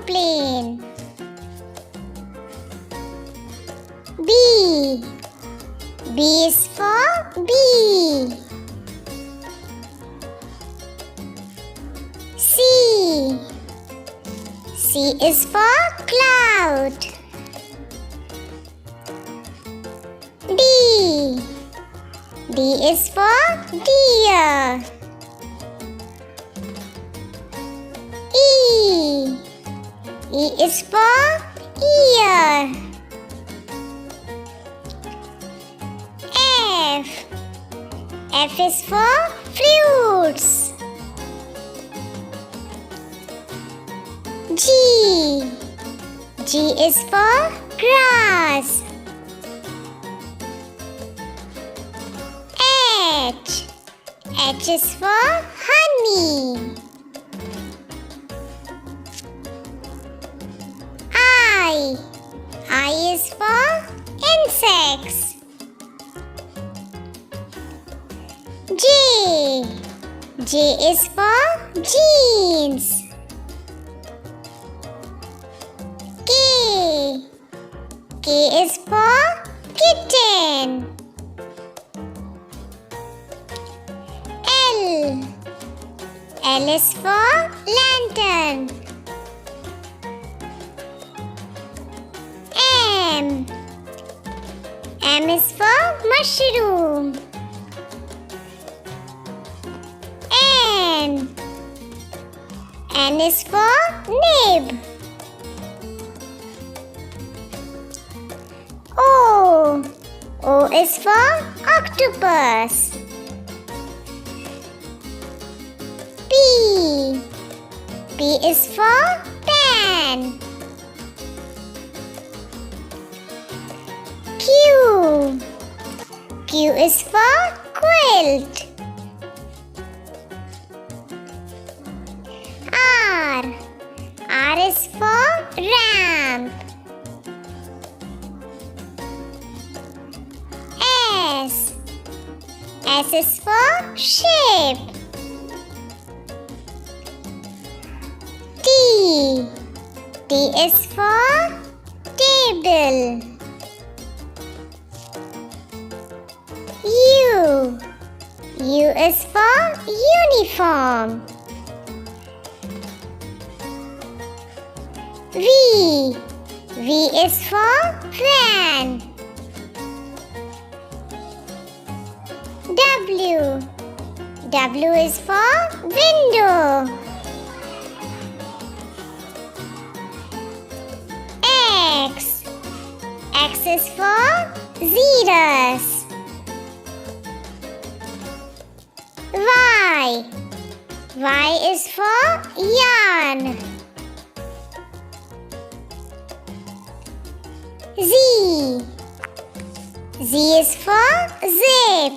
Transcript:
aeroplane. B. B is for bee. C. C is for cloud. D. D is for deer. E. E is for ear. F. F is for fruits. G. G is for grass. H. H is for honey. I. I is for insects. J. J is for jeans. K. K is for kitten. L. L is for lantern. M. M is for mushroom. N. N is for nib. O. O is for octopus. P. P is for pen. Q. Q is for quilt. R. R is for ramp. S. S is for ship. T. T is for table. U. U is for uniform. V. V is for van. W. W is for window. X. X is for xeros. Y. Y is for yarn. Z. Z is for zip.